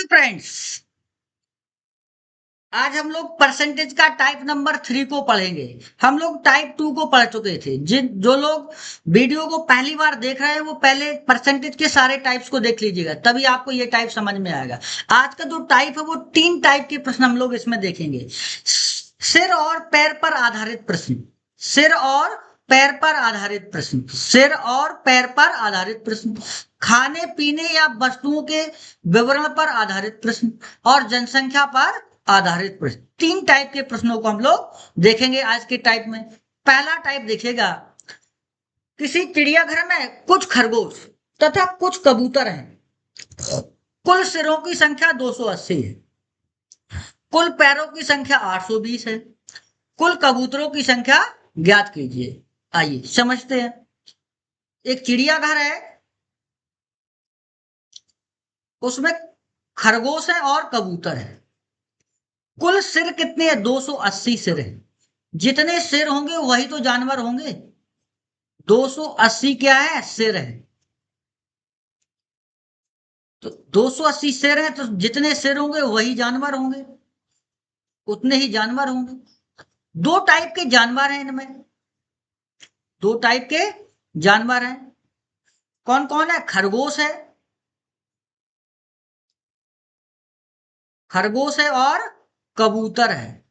Friends, आज हम लोग परसेंटेज का टाइप नंबर 3 को पढ़ेंगे। हम लोग टाइप 2 को पढ़ चुके थे। जो लोग वीडियो को पहली बार देख रहे हैं वो पहले परसेंटेज के सारे टाइप्स को देख लीजिएगा, तभी आपको ये टाइप समझ में आएगा। आज का जो टाइप है वो 3 टाइप के प्रश्न हम लोग इसमें देखेंगे। सिर और पैर पर आधारित प्रश्न, सिर और पैर पर आधारित प्रश्न, सिर और पैर पर आधारित प्रश्न, खाने पीने या वस्तुओं के विवरण पर आधारित प्रश्न और जनसंख्या पर आधारित प्रश्न। 3 टाइप के प्रश्नों को हम लोग देखेंगे आज के टाइप में। पहला टाइप देखिएगा, किसी चिड़ियाघर में कुछ खरगोश तथा कुछ कबूतर हैं। कुल सिरों की संख्या 280 है, कुल पैरों की संख्या 820 है, कुल कबूतरों की संख्या ज्ञात कीजिए। आइए समझते हैं। एक चिड़ियाघर है, उसमें खरगोश है और कबूतर है। कुल सिर कितने हैं? 280 सिर है। जितने सिर होंगे वही तो जानवर होंगे। 280 क्या है? सिर है। तो 280 सिर है, तो जितने सिर होंगे वही जानवर होंगे, उतने ही जानवर होंगे। 2 टाइप के जानवर हैं इनमें, 2 टाइप के जानवर हैं। कौन कौन है? खरगोश है, खरगोश है और कबूतर है।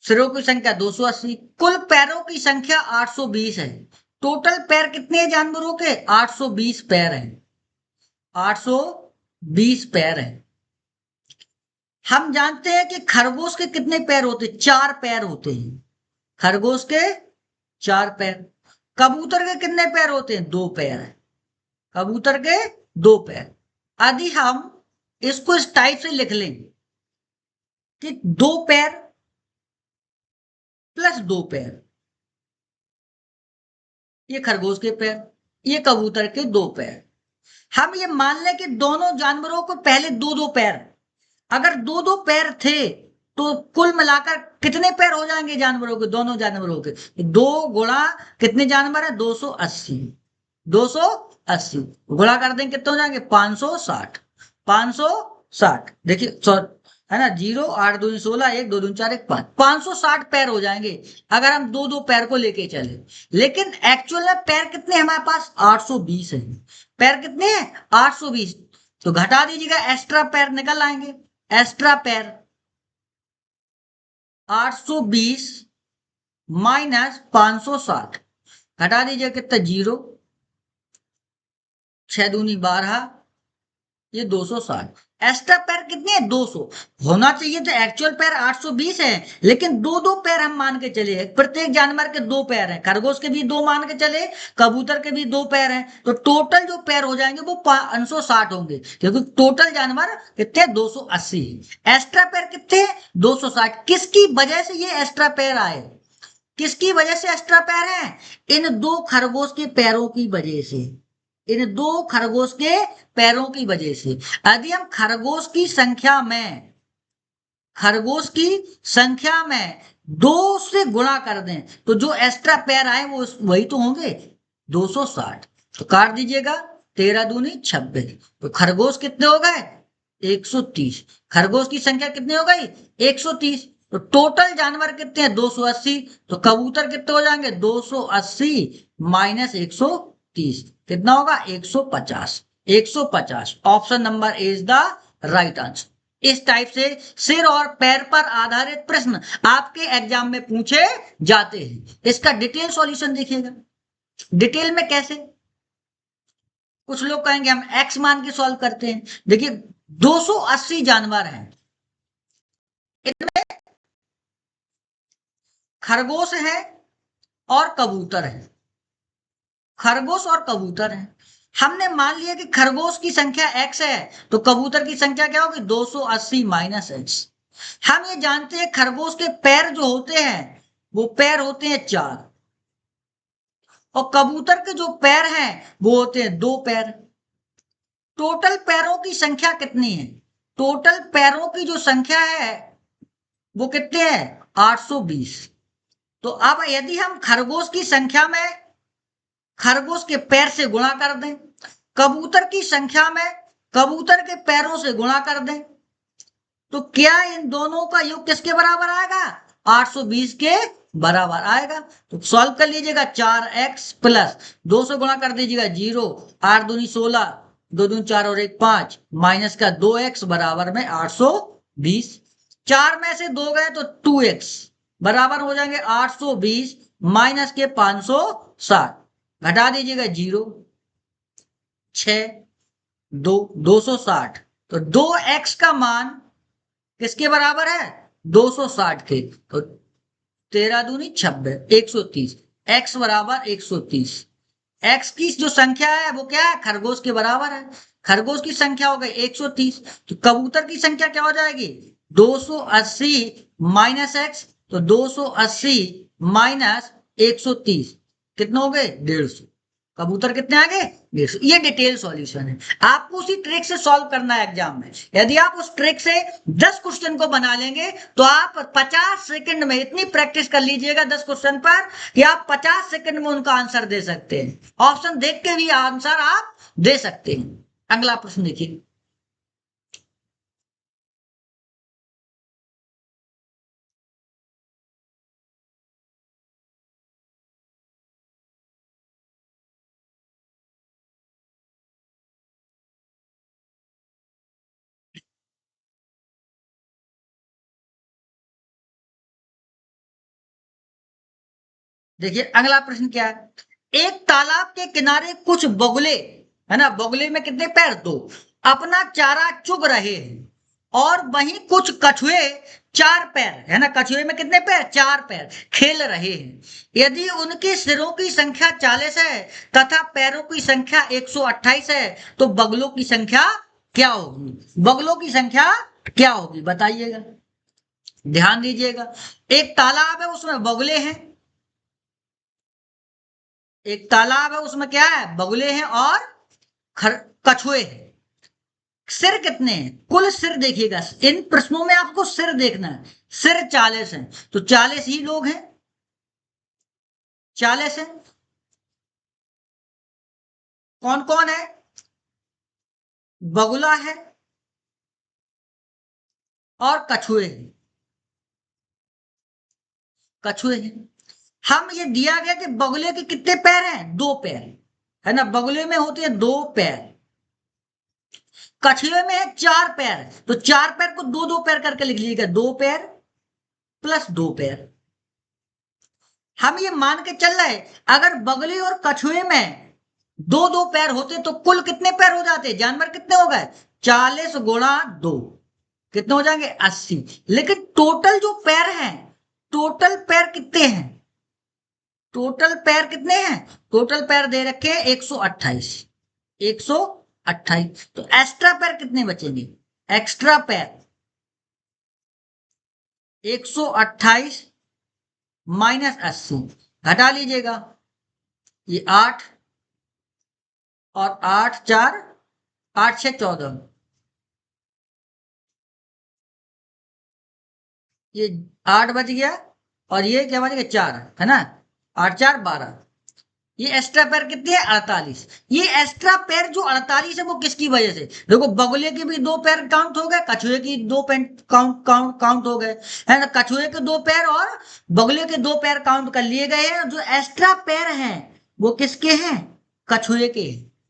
सिरों की संख्या 280, कुल पैरों की संख्या 820 है। टोटल पैर कितने हैं जानवरों के? 820 पैर हैं, 820 पैर हैं। हम जानते हैं कि खरगोश के कितने पैर होते हैं? 4 पैर होते हैं। खरगोश के 4 पैर। कबूतर के कितने पैर होते हैं? 2 पैर है। कबूतर के 2 पैर। यदि हम इसको इस टाइप से लिख लें कि 2 पैर प्लस 2 पैर, ये खरगोश के पैर, ये कबूतर के 2 पैर। हम ये मान लें कि दोनों जानवरों को पहले 2-2 पैर, अगर 2-2 पैर थे तो कुल मिलाकर कितने पैर हो जाएंगे जानवरों के? दोनों जानवरों के 2 गुणा कितने जानवर है? 280। 280 गुणा कर देंगे कितने हो जाएंगे? 560। 560 देखिए, है ना, 0 8 2 16 1 2 2 4 1 5, 560 पैर हो जाएंगे अगर हम 2-2 पैर को लेके चले। लेकिन एक्चुअल में पैर कितने हमारे पास? 820 है। पैर कितने हैं? 820। तो घटा दीजिएगा, एक्स्ट्रा पैर निकल आएंगे। एक्स्ट्रा पैर 820 माइनस 560, घटा दीजिए कितना? 0, 6 दूनी 12, ये 260। एक्स्ट्रा पैर कितने हैं? 200 होना चाहिए। तो एक्चुअल पैर 820 है, लेकिन 2-2 पैर हम मान के चले। प्रत्येक जानवर के 2 पैर हैं, खरगोश के भी 2 मान के चले, कबूतर के भी 2 पैर हैं। तो टोटल जो पैर हो जाएंगे वो 560 होंगे, क्योंकि टोटल जानवर कितने? 280। एक्स्ट्रा पैर कितने? 260। किसकी वजह से ये एक्स्ट्रा पैर आए? किसकी वजह से एक्स्ट्रा पैर हैं? इन 2 खरगोश के पैरों की वजह से, इन 2 खरगोश के पैरों की वजह से। यदि हम खरगोश की संख्या में, खरगोश की संख्या में 2 से गुणा कर दें तो जो एक्स्ट्रा पैर आए वो वही तो होंगे, 260। तो काट दीजिएगा, 13 दूनी 26। तो खरगोश कितने हो गए? 130। खरगोश की संख्या कितनी हो गई? 130। तो टोटल जानवर कितने हैं? 280। तो कबूतर कितने हो जाएंगे? 280 माइनस 130 कितना होगा? 150। 150 option number is the right answer. इस टाइप से सिर और पैर पर आधारित प्रश्न आपके एग्जाम में पूछे जाते हैं। इसका डिटेल सॉल्यूशन देखिएगा। डिटेल में कैसे? कुछ लोग कहेंगे हम एक्स मान के सॉल्व करते हैं। देखिए, 280 जानवर हैं, इनमें खरगोश है और कबूतर है। खरगोश और कबूतर है। हमने मान लिया कि खरगोश की संख्या x है, तो कबूतर की संख्या क्या होगी? 280 माइनस x। हम ये जानते हैं खरगोश के पैर जो होते हैं वो पैर होते हैं 4, और कबूतर के जो पैर हैं वो होते हैं 2 पैर। टोटल पैरों की संख्या कितनी है? टोटल पैरों की जो संख्या है वो कितने हैं? 820। तो अब यदि हम खरगोश की संख्या में खरगोश के पैर से गुणा कर दें कबूतर की संख्या में कबूतर के पैरों से गुणा कर दें तो क्या इन दोनों का योग किसके बराबर आएगा? 820 के बराबर आएगा। तो सॉल्व कर लीजिएगा, 4x प्लस 2 से गुणा कर दीजिएगा 0, 8 दूनी 16, 2 दूनी 4 और 1 5, माइनस का 2x बराबर में 820। 4 में से 2 गए तो 2x बराबर हो जाएंगे 820 माइनस के 560, घटा दीजिएगा 0, 6, 2, 260। तो 2x का मान किसके बराबर है? 260 के। तो 13 दूनी 26, 130, x बराबर 130। x की जो संख्या है वो क्या है? खरगोश के बराबर है। खरगोश की संख्या हो गई 130, तो कबूतर की संख्या क्या हो जाएगी? 280 माइनस x, तो 280 माइनस 130 कितने हो गए? 150। कबूतर कितने आ गए? 150। ये डिटेल सॉल्यूशन है, आपको उसी ट्रिक से सॉल्व करना है एग्जाम में। यदि आप उस ट्रिक से 10 क्वेश्चन को बना लेंगे तो आप 50 सेकंड में इतनी प्रैक्टिस कर लीजिएगा 10 क्वेश्चन पर कि आप 50 सेकंड में उनका आंसर दे सकते हैं। ऑप्शन देख के भी आंसर आप दे सकते हैं। अगला प्रश्न देखिए। देखिए अगला प्रश्न क्या है? एक तालाब के किनारे कुछ बगुले, है ना, बगुले में कितने पैर? 2, अपना चारा चुग रहे हैं और वहीं कुछ कछुए 4 पैर, है ना, कछुए में कितने पैर? 4 पैर, खेल रहे हैं। यदि उनके सिरों की संख्या 40 है तथा पैरों की संख्या 128 है तो बगुलों की संख्या क्या होगी? बगुलों की संख्या क्या होगी बताइएगा, ध्यान दीजिएगा। एक तालाब है उसमें बगुले हैं, एक तालाब है उसमें क्या है? बगुले हैं और कछुए हैं। सिर कितने हैं? कुल सिर देखिएगा, इन प्रश्नों में आपको सिर देखना है। सिर 40 है तो 40 ही लोग हैं, 40 है। कौन कौन है? बगुला है और कछुए हैं, कछुए हैं। हम ये दिया गया कि बगुले के कितने पैर हैं? 2 पैर, है ना, बगुले में होते हैं 2 पैर। कछुए में है 4 पैर, तो 4 पैर को 2 पैर करके लिख लीजिएगा, 2 पैर प्लस 2 पैर। हम ये मान के चल रहे अगर बगले और कछुए में 2 पैर होते तो कुल कितने पैर हो जाते? जानवर कितने हो गए? 40 गुणा 2 कितने हो जाएंगे? 80। लेकिन टोटल जो पैर हैं, टोटल पैर कितने हैं? टोटल पैर कितने हैं? टोटल पैर दे रखे हैं 128, 128। तो एक्स्ट्रा पैर कितने बचेंगे? एक्स्ट्रा पैर 128 माइनस 80, घटा लीजिएगा, ये 8 और 8 4, 8 6 14, ये 8 बच गया और ये क्या बच गया? 4, है ना, 8 4 12। ये एक्स्ट्रा पैर कितने हैं? 48। ये एक्स्ट्रा पैर जो 48 है वो किसकी वजह से? देखो बगुले के भी 2 पैर काउंट हो गए, कछुए की 2 पैर काउंट हो गए, है ना, कछुए के 2 पैर और बगुले के 2 पैर काउंट कर लिए गए हैं। जो एक्स्ट्रा पैर हैं वो किसके हैं? कछुए के,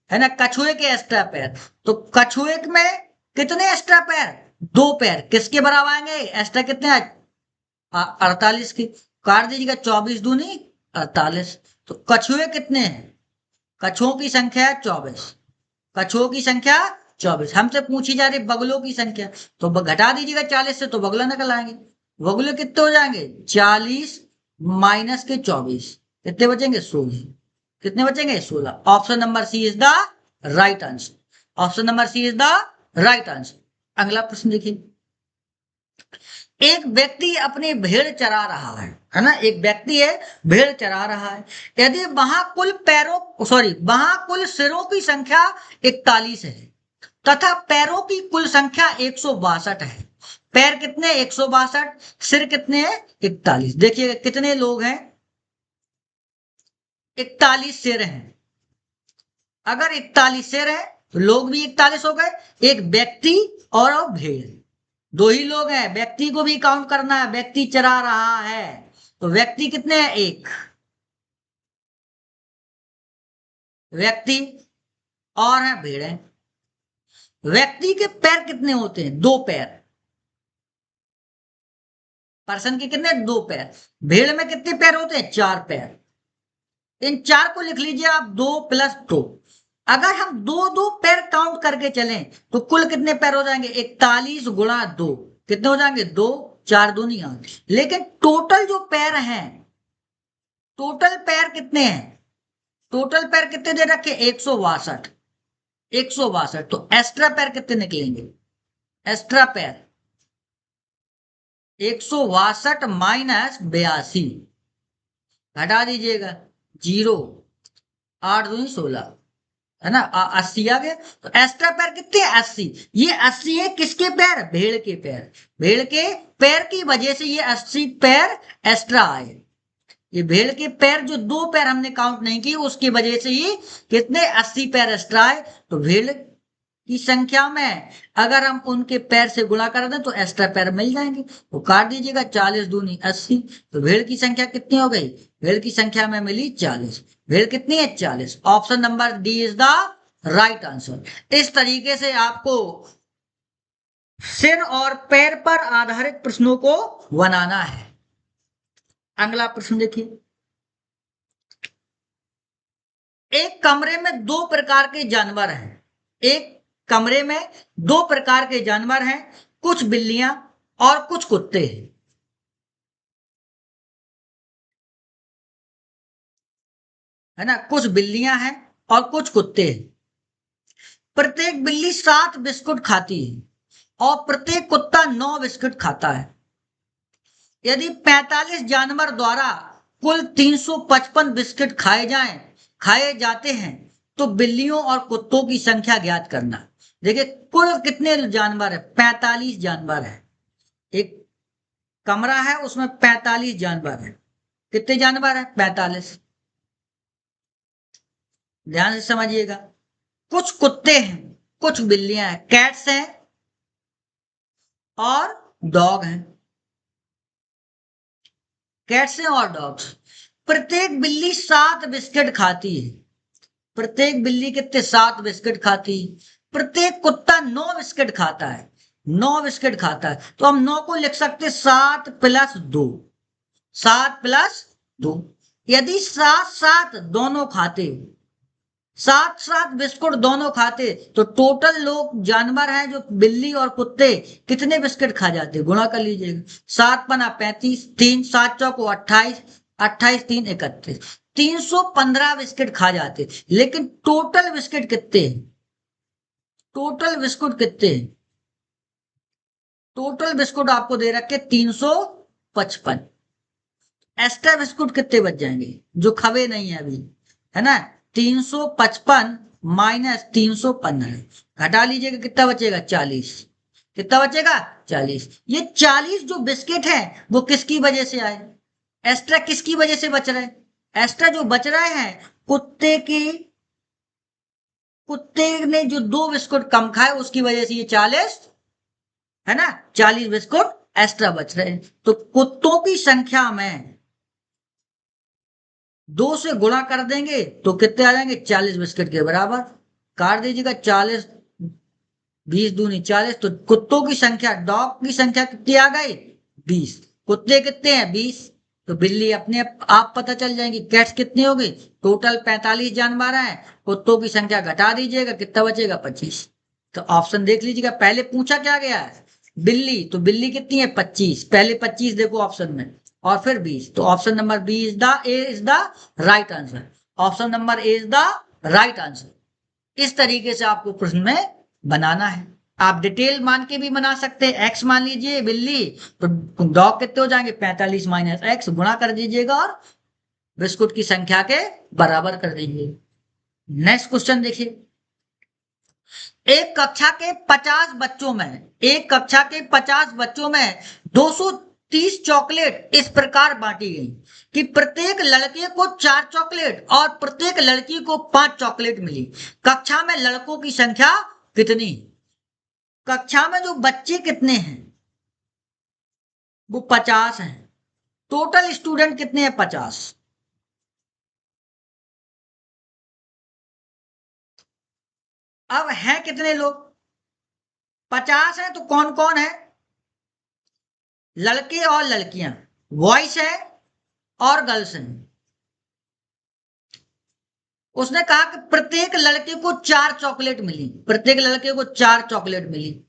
है ना, कछुए के एक्स्ट्रा पैर। तो कछुए में कितने एक्स्ट्रा पैर? 2 पैर, किसके बराबर आएंगे? एक्स्ट्रा कितने? 48 की। काट दीजिएगा, 24 दूनी 48। तो कछुए कितने हैं? कछुओं की संख्या है 24, कछुओं की संख्या 24। हमसे पूछी जा रही बगुलों की संख्या, तो घटा दीजिएगा 40 से तो बगुला निकल आएंगे। बगुले कितने हो जाएंगे? 40 माइनस के 24, कितने बचेंगे? 16। कितने बचेंगे? 16। Option number C is the right answer. Option number C is the right answer. अगला प्रश्न देखिए। एक व्यक्ति अपनी भेड़ चरा रहा है ना, एक व्यक्ति है भेड़ चरा रहा है। यदि वहां कुल वहां कुल सिरों की संख्या 41 है तथा पैरों की कुल संख्या 162 है। पैर कितने? 162। सिर कितने हैं? 41। देखिए कितने लोग हैं? 41 सिर हैं। अगर 41 शेर है तो लोग भी 41 हो गए, एक व्यक्ति और भेड़, दो ही लोग हैं, व्यक्ति को भी काउंट करना है, व्यक्ति चरा रहा है, तो व्यक्ति कितने हैं, एक व्यक्ति और है भेड़ है। व्यक्ति के पैर कितने होते हैं, दो पैर, पर्सन के कितने, दो पैर। भेड़ में कितने पैर होते हैं, चार पैर। इन चार को लिख लीजिए आप, 2 + 2। अगर हम दो दो पैर काउंट करके चलें तो कुल कितने पैर हो जाएंगे, 41 × 2, कितने हो जाएंगे, 2, 4 दूनी 8। लेकिन टोटल जो पैर हैं, टोटल पैर कितने हैं, टोटल पैर कितने दे रखे, 162, 162। तो एक्स्ट्रा पैर कितने निकलेंगे, एक्स्ट्रा पैर 162 - 82, घटा दीजिएगा, 0, 8 दूनी 16, है ना, 80 आ गए। तो एक्स्ट्रा पैर कितने, 80। ये 80 है किसके पैर, भेड़ के पैर। भेड़ के पैर की वजह से ये 80 पैर एक्स्ट्रा आए। ये भेड़ के पैर, जो दो पैर हमने काउंट नहीं किए, उसकी वजह से ही कितने, 80 पैर एक्स्ट्रा आए। तो भेड़ की संख्या में अगर हम उनके पैर से गुणा कर दें तो एक्स्ट्रा पैर मिल जाएंगे। तो काट दीजिएगा, 40 दूनी 80। तो भेड़ की संख्या कितनी हो गई, भेड़ की संख्या में मिली 40। भेड़ कितनी है, 40। Option number D is the right answer. इस तरीके से आपको सिर और पैर पर आधारित प्रश्नों को बनाना है। अगला प्रश्न देखिए, एक कमरे में दो प्रकार के जानवर हैं, एक कमरे में दो प्रकार के जानवर हैं, कुछ बिल्लियां और कुछ कुत्ते हैं, है ना, कुछ बिल्लियां हैं और कुछ कुत्ते हैं। प्रत्येक बिल्ली 7 बिस्कुट खाती है और प्रत्येक कुत्ता 9 बिस्कुट खाता है। यदि 45 जानवर द्वारा कुल 355 बिस्किट खाए जाते हैं तो बिल्लियों और कुत्तों की संख्या ज्ञात करना। देखिए कुल कितने जानवर है, 45 जानवर है। एक कमरा है उसमें 45 जानवर है। कितने जानवर है, 45। ध्यान से समझिएगा। कुछ कुत्ते हैं, कुछ बिल्लियां हैं, कैट्स हैं और डॉग हैं, कैट्स हैं और डॉग्स। प्रत्येक बिल्ली 7 बिस्किट खाती है। प्रत्येक बिल्ली कितने, 7 बिस्किट खाती है। प्रत्येक कुत्ता 9 बिस्किट खाता है, 9 बिस्किट खाता है। तो हम 9 को लिख सकते 7 + 2, 7 + 2। यदि 7 दोनों खाते, 7 बिस्कुट दोनों खाते, तो टोटल लोग जानवर हैं जो बिल्ली और कुत्ते कितने बिस्किट खा जाते, गुणा कर लीजिएगा। 7 × 5 = 35, 3 7 × 28, 28 3 31, 315 बिस्किट खा जाते। लेकिन टोटल बिस्किट कितने हैं, टोटल बिस्कुट कितने हैं, टोटल बिस्कुट आपको दे रखे 355। एक्स्ट्रा बिस्कुट कितने बच जाएंगे जो खबे नहीं है अभी, है ना, 355 - 315, घटा लीजिएगा, कितना बचेगा, 40। कितना बचेगा, 40। ये 40 जो बिस्किट है वो किसकी वजह से आए, एक्स्ट्रा किसकी वजह से बच रहे हैं, एक्स्ट्रा जो बच रहे हैं कुत्ते की, कुत्ते ने जो 2 बिस्कुट कम खाए उसकी वजह से ये 40, है ना, 40 बिस्कुट एक्स्ट्रा बच रहे हैं। तो कुत्तों की संख्या में 2 से गुणा कर देंगे तो कितने आ जाएंगे, 40 बिस्किट के बराबर। काट दीजिएगा, 40 20 दूनी 40। तो कुत्तों की संख्या, डॉग की संख्या कितनी आ गई, 20। कुत्ते कितने हैं, 20। तो बिल्ली अपने आप पता चल जाएंगी। कैट्स कितनी हो गई, टोटल 45 जानवर हैं, कुत्तों की संख्या घटा दीजिएगा, कितना बचेगा, 25। तो ऑप्शन देख लीजिएगा, पहले पूछा क्या गया है, बिल्ली, तो बिल्ली कितनी है, 25। पहले 25 देखो ऑप्शन में और फिर 20। तो option number B is the right answer. Option number A is the right answer. इस तरीके से आपको प्रश्न में बनाना है। आप डिटेल मान के भी बना सकते हैं। एक्स मान लीजिए बिल्ली, तो डॉग कितने हो जाएंगे, 45 - x, गुणा कर दीजिएगा और बिस्कुट की संख्या के बराबर कर दीजिए। नेक्स्ट क्वेश्चन देखिए, एक कक्षा के 50 बच्चों में 200 30 चॉकलेट इस प्रकार बांटी गई कि प्रत्येक लड़के को 4 चॉकलेट और प्रत्येक लड़की को 5 चॉकलेट मिली। कक्षा में लड़कों की संख्या कितनी? कक्षा में जो बच्चे कितने हैं? वो 50 हैं। टोटल स्टूडेंट कितने हैं? 50। अब हैं कितने लोग? 50 हैं। तो कौन कौन है? लड़के और लड़कियां, बॉयज है और गर्ल्स हैं। उसने कहा कि प्रत्येक लड़के को 4 चॉकलेट मिली, प्रत्येक लड़के को 4 चॉकलेट मिली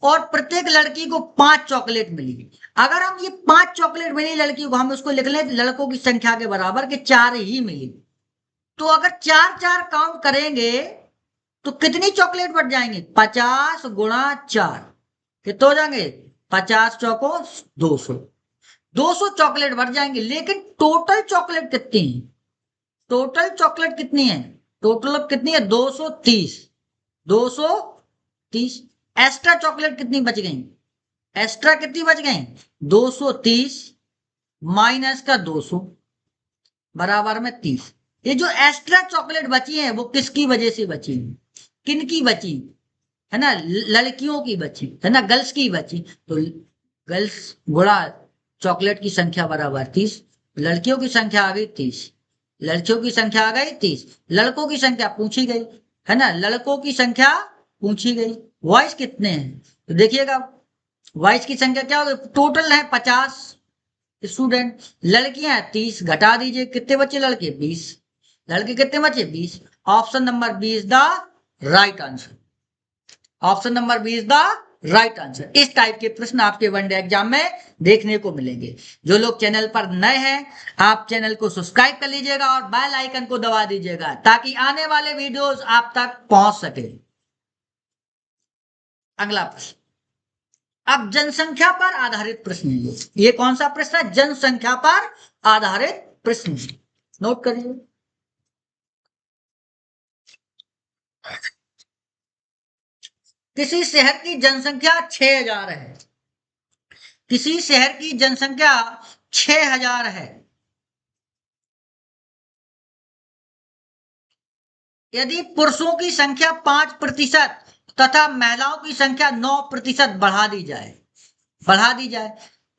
और प्रत्येक लड़की को 5 चॉकलेट मिली। अगर हम ये 5 चॉकलेट मिली लड़की को, हम उसको लिख लें लड़कों की संख्या के बराबर कि 4 ही मिली। तो अगर 4 4 काउंट करेंगे तो कितनी चॉकलेट बढ़ जाएंगे? 50 गुणा 4 कितने हो जाएंगे? 50 चौको 200। 200 चॉकलेट बढ़ जाएंगे। लेकिन टोटल चॉकलेट कितनी है? टोटल चॉकलेट कितनी है? टोटल अब कितनी है? 230। 230। एक्स्ट्रा चॉकलेट कितनी बच गई? एक्स्ट्रा कितनी बच गई? 230 माइनस का 200 बराबर में 30। ये जो एक्स्ट्रा चॉकलेट बची है वो किसकी वजह से बची? किन की बची? है ना, लड़कियों की बची, है ना, गर्ल्स की बची। तो गर्ल्स गुणा चॉकलेट की संख्या बराबर 30। लड़कियों की संख्या आ गई 30। लड़कियों की संख्या आ गई 30। लड़कों की संख्या पूछी गई, है ना, लड़कों की संख्या पूछी गई। वॉइस कितने हैं? तो देखिएगा वॉइस की संख्या क्या होगी? टोटल है 50 स्टूडेंट। लड़कियां 30, घटा दीजिए कितने बचे? लड़के 20। लड़के कितने बचे? 20। Option number B is the right answer. Option number B is the right answer. इस टाइप के प्रश्न आपके वनडे एग्जाम में देखने को मिलेंगे। जो लोग चैनल पर नए हैं, आप चैनल को सब्सक्राइब कर लीजिएगा और बेल आइकन को दबा दीजिएगा ताकि आने वाले वीडियोस आप तक पहुंच सके। अगला प्रश्न, अब जनसंख्या पर आधारित प्रश्न है। ये कौन सा प्रश्न है? जनसंख्या पर आधारित प्रश्न। नोट करिए। किसी शहर की जनसंख्या 6000 है। किसी शहर की जनसंख्या 6000 है। यदि पुरुषों की संख्या 5% तथा महिलाओं की संख्या 9% बढ़ा दी जाए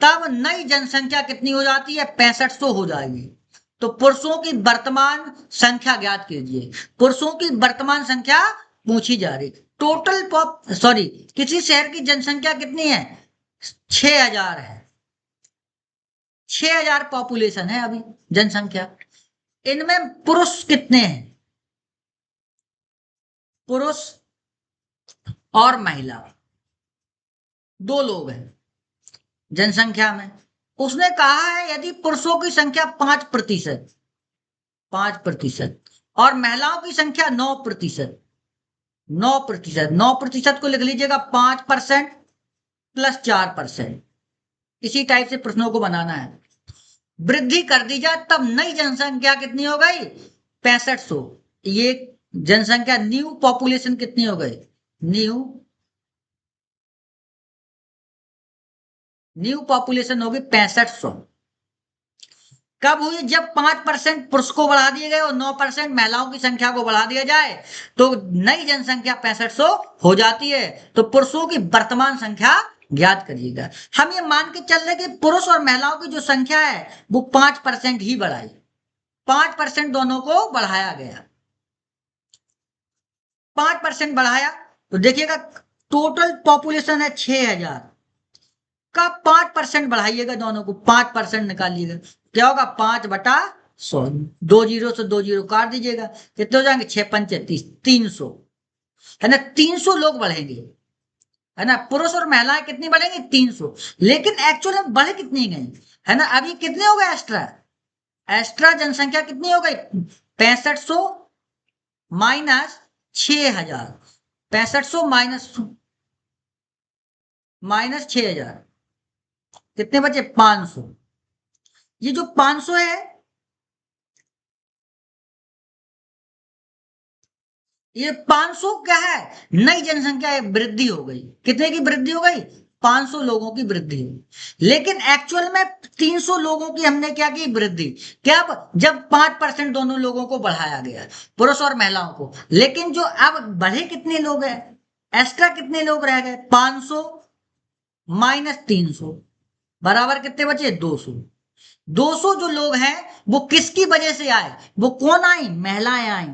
तब नई जनसंख्या कितनी हो जाती है? 6500 हो जाएगी। तो पुरुषों की वर्तमान संख्या ज्ञात कीजिए। पुरुषों की वर्तमान संख्या पूछी जा रही। टोटल सॉरी, किसी शहर की जनसंख्या कितनी है? 6000 है। 6000 पॉपुलेशन है अभी जनसंख्या। इनमें पुरुष कितने हैं? पुरुष और महिला दो लोग हैं जनसंख्या में। उसने कहा है यदि पुरुषों की संख्या 5% और महिलाओं की संख्या 9%। 9% को लिख लीजिएगा 5% प्लस 4%। इसी टाइप से प्रश्नों को बनाना है। वृद्धि कर दी जाए तब नई जनसंख्या कितनी हो गई? 6500। ये जनसंख्या न्यू पॉपुलेशन कितनी हो गई? न्यू पॉपुलेशन होगी 6500। कब हुई? जब 5% पुरुष को बढ़ा दिए गए और 9% महिलाओं की संख्या को बढ़ा दिया जाए तो नई जनसंख्या 6500 हो जाती है। तो पुरुषों की वर्तमान संख्या ज्ञात करिएगा। हम ये मान के चल रहे कि पुरुष और महिलाओं की जो संख्या है वो 5% ही बढ़ाई। 5% दोनों को बढ़ाया गया। 5% बढ़ाया तो देखिएगा टोटल पॉपुलेशन है 6000 का 5% बढ़ाइएगा। दोनों को 5% निकालिएगा, क्या होगा? 5/100। 2 जीरो से 2 जीरो काट दीजिएगा, कितने हो जाएंगे? 6×5 = 300, है ना। 300 लोग बढ़ेंगे, है ना। पुरुष और महिलाएं कितनी बढ़ेंगी? 300। लेकिन एक्चुअल में बढ़े कितनी गई, है ना? अभी कितने हो गए एक्स्ट्रा? एक्स्ट्रा जनसंख्या कितनी हो गई? 6500 माइनस 6000। 6500 माइनस 6000 कितने बचे? 500। ये जो 500 है ये 500 क्या है? नई जनसंख्या वृद्धि हो गई। कितने की वृद्धि हो गई? 500 लोगों की वृद्धि हुई, लेकिन एक्चुअल में 300 लोगों की हमने क्या की वृद्धि। क्या जब 5% दोनों लोगों को बढ़ाया गया, पुरुष और महिलाओं को। लेकिन जो अब बढ़े कितने लोग हैं, एक्स्ट्रा कितने लोग रह गए, 500 माइनस 300 बराबर कितने बचे, 200। 200 जो लोग हैं वो किसकी वजह से आए, वो कौन आई, महिलाएं आई।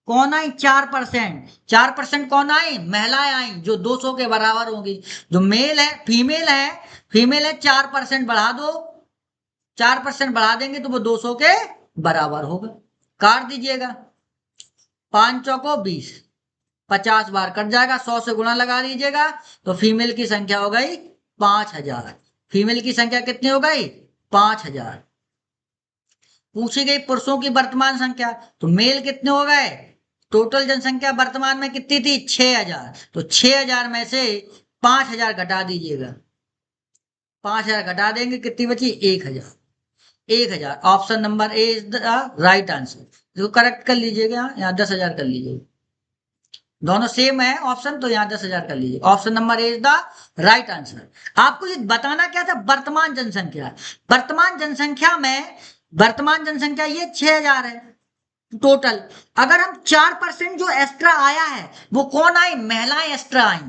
कौन आई, 4%। 4% कौन आई, महिलाएं आई, जो 200 के बराबर होगी। जो मेल है, फीमेल है, फीमेल है 4% बढ़ा दो, 4% बढ़ा देंगे तो वो 200 के बराबर होगा। काट दीजिएगा, 5 चौको 20, 50 बार कट जाएगा, 100 से गुणा लगा दीजिएगा तो फीमेल की संख्या हो गई 5000। फीमेल की संख्या कितनी हो गई, 5000। पूछी गई पुरुषों की वर्तमान संख्या, तो मेल कितने हो गए, टोटल जनसंख्या वर्तमान में कितनी थी, 6000। तो 6000 में से 5000 घटा दीजिएगा, 5000 घटा देंगे कितनी बची, 1000। 1000 option number A is the right answer. इसको करेक्ट कर लीजिएगा, यहाँ 10,000 कर लीजिएगा, दोनों सेम है ऑप्शन, तो यहाँ 10,000 कर लीजिए। Option number A is the right answer. आपको ये बताना क्या था, वर्तमान जनसंख्या। वर्तमान जनसंख्या में, वर्तमान जनसंख्या ये 6000 है टोटल। अगर हम 4% जो एक्स्ट्रा आया है वो कौन आई, महिलाएं एक्स्ट्रा आई,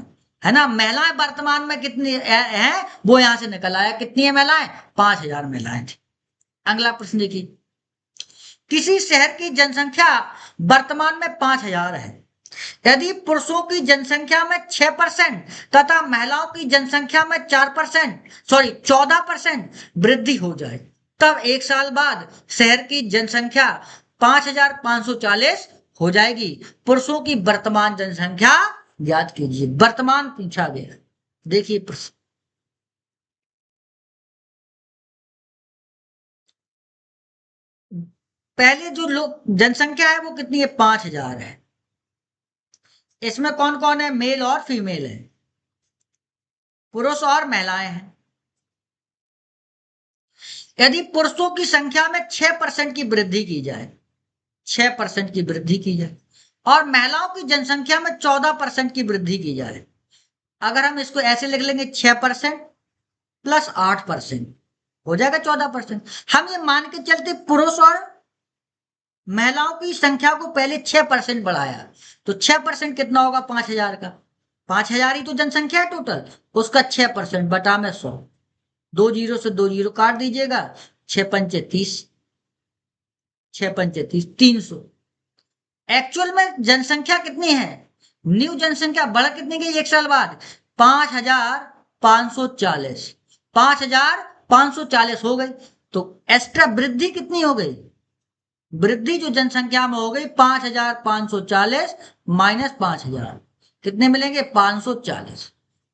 है ना। महिलाएं वर्तमान में कितनी है वो यहां से निकल आया, कितनी है महिलाएं, 5000 महिलाएं थी। अगला प्रश्न देखिए, किसी शहर की जनसंख्या वर्तमान में 5000 है। यदि पुरुषों की जनसंख्या में 6% तथा महिलाओं की जनसंख्या में 14% वृद्धि हो जाए, तब एक साल बाद शहर की जनसंख्या 5540 हो जाएगी। पुरुषों की वर्तमान जनसंख्या ज्ञात कीजिए। वर्तमान पूछा गया, देखिए प्रश्न। पहले जो लोग जनसंख्या है वो कितनी है, 5000 है। इसमें कौन कौन है, मेल और फीमेल है, पुरुष और महिलाएं हैं। यदि पुरुषों की संख्या में 6% की वृद्धि की जाए, 6% की वृद्धि की जाए, और महिलाओं की जनसंख्या में 14% की वृद्धि की जाए, अगर हम इसको ऐसे लिख लेंगे 6% प्लस 8% हो जाएगा 14%। हम ये मान के चलते पुरुष और महिलाओं की संख्या को पहले 6% बढ़ाया, तो 6% कितना होगा, 5000 का। 5000 ही तो जनसंख्या है टोटल, उसका 6% बटा में 100, 2 जीरो से 2 जीरो काट दीजिएगा, 6 पंचे 30, 6 पंचे 30, 300। एक्चुअल में जनसंख्या कितनी है, न्यू जनसंख्या बढ़ कितनी गई एक साल बाद, 5540, 5540 हो गई। तो एक्स्ट्रा वृद्धि कितनी हो गई, वृद्धि जो जनसंख्या में हो गई 5540 माइनस 5000, कितने मिलेंगे, 540।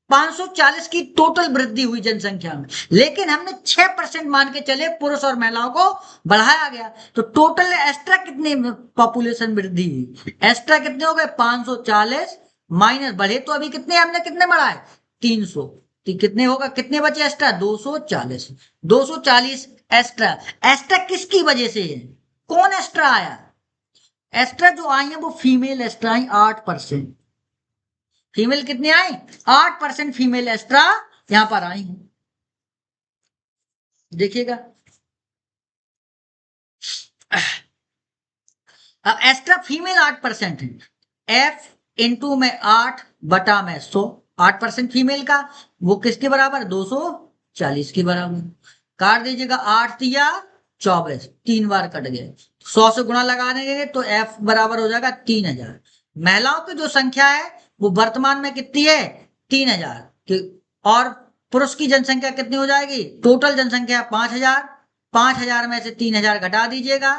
540 की टोटल वृद्धि हुई जनसंख्या में, लेकिन हमने 6% मान के चले, पुरुष और महिलाओं को बढ़ाया गया, तो टोटल एक्स्ट्रा कितने पॉपुलेशन वृद्धि हुई, एक्स्ट्रा कितने हो गए, 540 माइनस बढ़े तो अभी कितने, हमने कितने बढ़ाए, 300। तो कितने होगा, कितने बचे एक्स्ट्रा, 240। 240 एक्स्ट्रा। एक्स्ट्रा किसकी वजह से है, कौन एक्स्ट्रा आया, एक्स्ट्रा जो आई है वो फीमेल एक्स्ट्रा आई 8%। फीमेल कितने आई, 8% फीमेल एक्स्ट्रा यहां पर आई है, देखिएगा। अब एक्स्ट्रा फीमेल 8% है, एफ इंटू में 8 बटा में 100, 8% फीमेल का, वो किसके बराबर, 240 के बराबर। काट दीजिएगा, 8 दिया 24, 3 बार कट गए, 100 से गुणा लगा देंगे तो एफ बराबर हो जाएगा 3000। महिलाओं की जो संख्या है वो वर्तमान में कितनी है, 3000 और पुरुष की जनसंख्या कितनी हो जाएगी, टोटल जनसंख्या 5000, 5000 में से 3000 घटा दीजिएगा,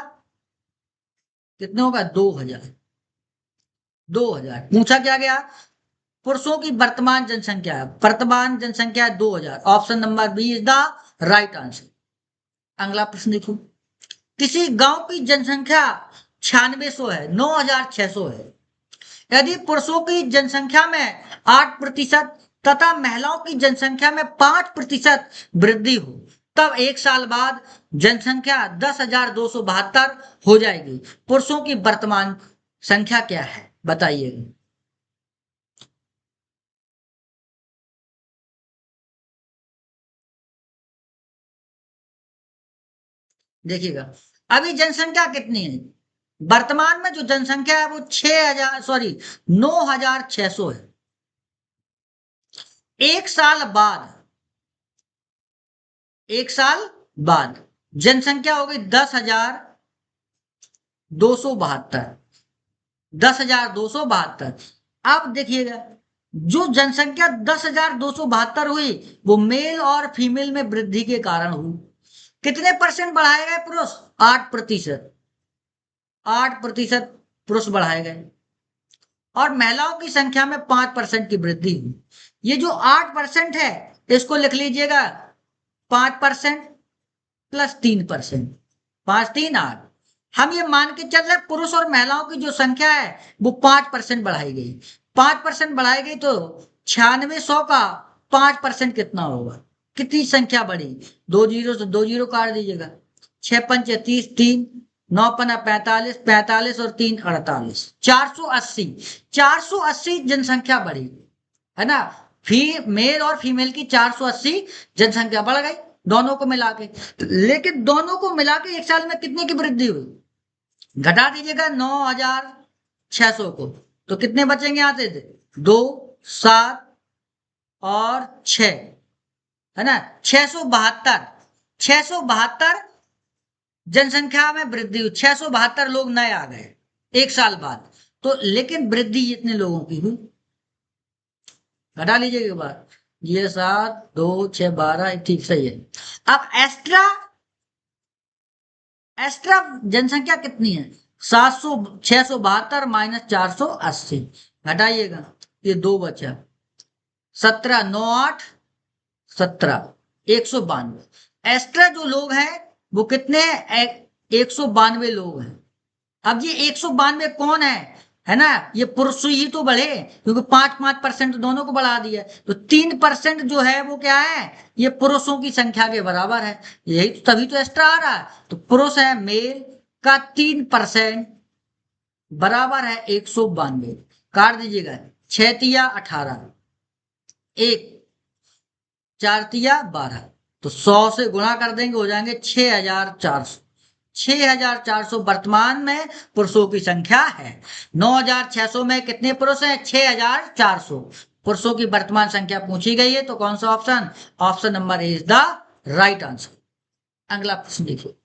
कितने होगा, 2000। 2000 पूछा क्या गया, पुरुषों की वर्तमान जनसंख्या है, वर्तमान जनसंख्या 2000, option number B is the right answer. अगला प्रश्न देखो, किसी गांव की जनसंख्या 9600 है, 9600 है। यदि पुरुषों की जनसंख्या में 8% तथा महिलाओं की जनसंख्या में 5% वृद्धि हो, तब एक साल बाद जनसंख्या 10,272 हो जाएगी। पुरुषों की वर्तमान संख्या क्या है, बताइए। देखिएगा, अभी जनसंख्या कितनी है? वर्तमान में जो जनसंख्या है वो 9,600 है। एक साल बाद, एक साल बाद जनसंख्या हो गई 10,272, 10,272। अब देखिएगा, जो जनसंख्या 10,272 हुई वो मेल और फीमेल में वृद्धि के कारण हुई। कितने परसेंट बढ़ाए गए पुरुष? 8%। 8% पुरुष बढ़ाए गए और महिलाओं की संख्या में 5% की वृद्धि हुई। ये जो 8% है इसको लिख लीजिएगा, 5% प्लस 3%, 5 3 8। हम ये मान के चल रहे पुरुष और महिलाओं की जो संख्या है वो 5% बढ़ाई गई। 5% बढ़ाई गई तो 9600 का 5% कितना होगा? कितनी संख्या बढ़ी? 2 जीरो से 2 जीरो काट दीजिएगा। 6 पंचे 30, 3 9 पना 45, 45 और 3 48, 480। 480 जनसंख्या बढ़ी, है ना? मेल और फीमेल की 480 जनसंख्या बढ़ गई दोनों को मिला के। लेकिन दोनों को मिला के एक साल में कितने की वृद्धि हुई? घटा दीजिएगा 9,600 को, तो कितने बचेंगे यहाँ से? 2 7 और 6, है ना? 672, 672 जनसंख्या में वृद्धि हुई। 672 लोग नए आ गए एक साल बाद। तो लेकिन वृद्धि इतने लोगों की हुई, घटा लीजिएगा बात। ये 7 2 6 12, ठीक सही है। अब एक्स्ट्रा एक्स्ट्रा जनसंख्या कितनी है? 672 माइनस 480, घटाइएगा, ये 2 बचा। 17 9 8 17, 192। एक्स्ट्रा जो लोग हैं वो कितने हैं? 192 लोग हैं। अब ये 192 कौन है ना? ये पुरुष ही तो बढ़े, क्योंकि 5% दोनों को बढ़ा दिया, तो 3% जो है वो क्या है? ये पुरुषों की संख्या के बराबर है। यही तो, तभी तो एक्स्ट्रा आ रहा है। तो पुरुष है मेल का 3% बराबर है 192। काट दीजिएगा, 6 तिया 18, 1 4 तिया 12, तो 100 से गुणा कर देंगे, हो जाएंगे 6,400। 6,400 वर्तमान में पुरुषों की संख्या है। 9,600 में कितने पुरुष हैं? 6,400 पुरुषों की वर्तमान संख्या पूछी गई है। तो कौन सा option? Option number A is the right answer. अगला प्रश्न देखिए,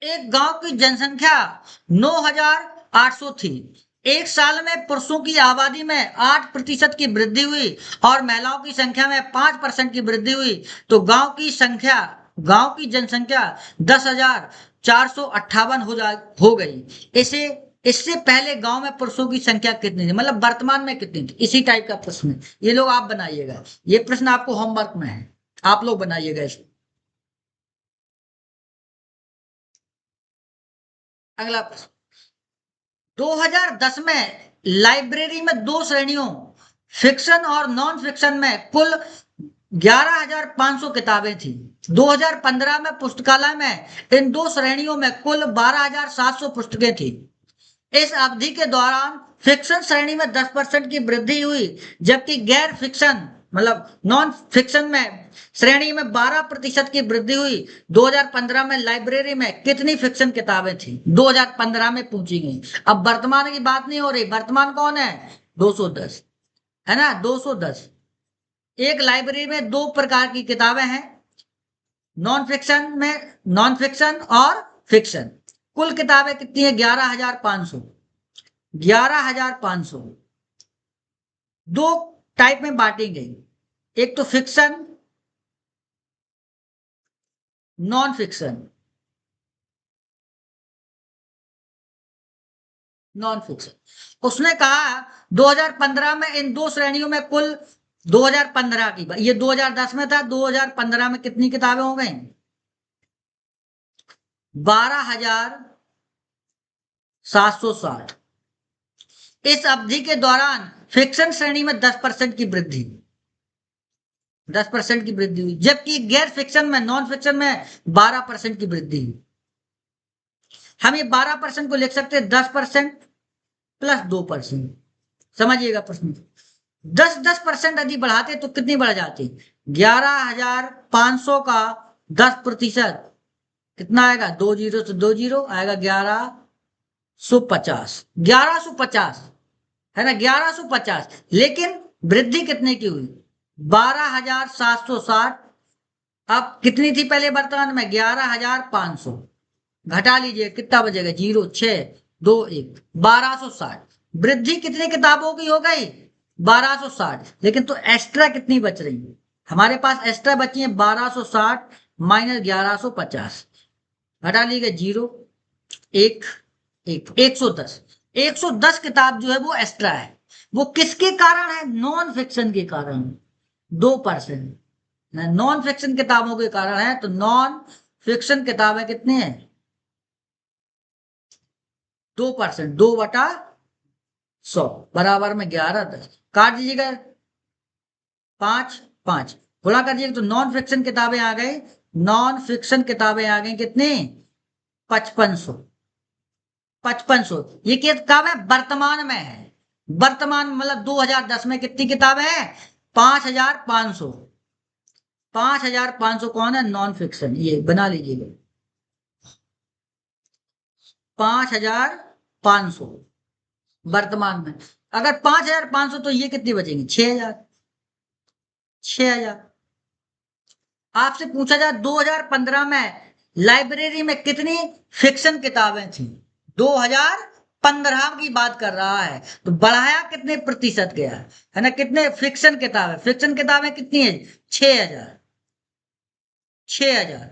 एक गांव की जनसंख्या 9,800 थी। एक साल में पुरुषों की आबादी में 8% की वृद्धि हुई और महिलाओं की संख्या में 5% की वृद्धि हुई, तो गांव की जनसंख्या 10,458 हो गई। इसे इससे पहले गांव में पुरुषों की संख्या कितनी थी, मतलब वर्तमान में कितनी थी? इसी टाइप का प्रश्न है ये, लोग आप बनाइएगा। ये प्रश्न आपको होमवर्क में है, आप लोग बनाइएगा इसे। अगला प्रश्न, 2010 में लाइब्रेरी में 2 श्रेणियों फिक्शन और नॉन फिक्शन में कुल 11,500 किताबें थी। 2015 में पुस्तकालय में इन 2 श्रेणियों में कुल 12,700 पुस्तकें थी। इस अवधि के दौरान फिक्शन श्रेणी में 10% की वृद्धि हुई, जबकि गैर फिक्शन मतलब नॉन फिक्शन में श्रेणी में 12% की वृद्धि हुई। 2015 में लाइब्रेरी में कितनी फिक्शन किताबें थी? 2015 में पूछी गई। अब वर्तमान की बात नहीं हो रही, वर्तमान कौन है? 210, है ना? 210। एक लाइब्रेरी में 2 प्रकार की किताबें हैं, नॉन फिक्शन और फिक्शन। कुल किताबें कितनी है? 11,500। 11,500 दो टाइप में बांटी गई, एक तो fiction, non fiction. Non fiction उसने कहा 2015 में इन 2 श्रेणियों में कुल 2015 की, ये 2010 में था, 2015 में कितनी किताबें हो गई? 12,760। इस अवधि के दौरान फिक्शन श्रेणी में 10% की वृद्धि, 10% की वृद्धि हुई, जबकि गैर फिक्शन में नॉन फिक्शन में 12% की वृद्धि हुई। हम ये 12% को लिख सकते हैं 10% प्लस 2%। समझिएगा प्रश्न, 10% यदि बढ़ाते तो कितनी बढ़ जाती? 11,500 500 का 10% कितना आएगा? 2 जीरो से 2 जीरो आएगा 1150, 1150 है ना, 1150। लेकिन वृद्धि कितने की हुई? 12,760। अब कितनी थी पहले वर्तमान में? 11,500। घटा लीजिए, कितना बचेगा? 0, 6, 2, 1, 1260। वृद्धि कितनी किताबों की हो गई? 1260। लेकिन तो एक्स्ट्रा कितनी बच रही है हमारे पास? एक्स्ट्रा बची है 1260 माइनस 1150। घटा लीजिए, 0, 1, 1, 110। 110 किताब जो है वो एक्स्ट्रा है। वो किसके कारण है? नॉन फिक्शन के कारण। 2% नॉन फिक्शन किताबों के कारण है। तो नॉन फिक्शन किताबें कितनी है? 2%, 2/100 बराबर में 11, 10 काट दीजिएगा, 5, 5 गुणा कर दीजिएगा तो नॉन फिक्शन किताबें आ गई। नॉन फिक्शन किताबें आ गई कितनी? 5500। 5500 ये किताब है वर्तमान में है। वर्तमान मतलब 2010 में कितनी किताबें हैं? 5500। 5500 कौन है? Non fiction. ये बना लीजिएगा, 5500 वर्तमान में। अगर 5500 तो ये कितनी बचेंगी? 6000। 6000। आपसे पूछा जाए 2015 में लाइब्रेरी में कितनी फिक्शन किताबें थी? 2015 की बात कर रहा है। तो बढ़ाया कितने प्रतिशत गया है ना? कितने फिक्शन किताबें? फिक्शन किताबें कितनी है? 6000। 6000।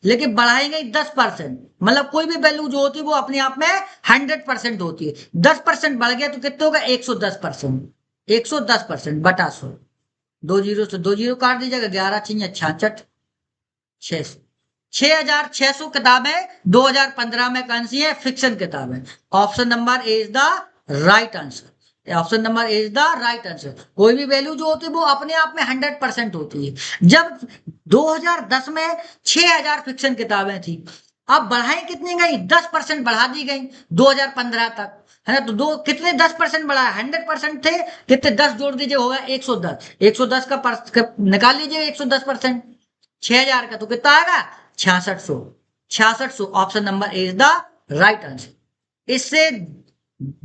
लेकिन बढ़ाई गई 10%। मतलब कोई भी वैल्यू जो होती है वो अपने आप में 100% होती है। 10% बढ़ गया तो कितने होगा? 110%। 110% बटा 100। 2 जीरो से 2 जीरो काट दीजिएगा, 11 छिया 66, 600। 6600 किताबें 2015 में कौन सी है? फिक्शन किताबें। Option number A is the right answer. Option number A is the right answer. कोई भी वैल्यू जो होती है वो अपने आप में 100% होती है। जब 2010 में 6000 फिक्शन किताबें थी, अब बढ़ाई कितनी गई? 10% बढ़ा दी गई 2015 तक, है ना? तो दो कितने 10% बढ़ा? 100% थे। कितने 10 जोड़ दीजिए, होगा 110। 110 का निकाल लीजिए 110%। 6000 का तो कितना आएगा? 6600। 6600 option number A is the right answer. इससे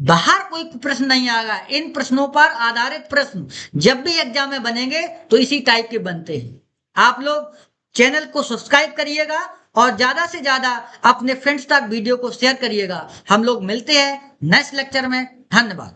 बाहर कोई प्रश्न नहीं आएगा। इन प्रश्नों पर आधारित प्रश्न जब भी एग्जाम में बनेंगे तो इसी टाइप के बनते हैं। आप लोग चैनल को सब्सक्राइब करिएगा और ज्यादा से ज्यादा अपने फ्रेंड्स तक वीडियो को शेयर करिएगा। हम लोग मिलते हैं नेक्स्ट लेक्चर में। धन्यवाद।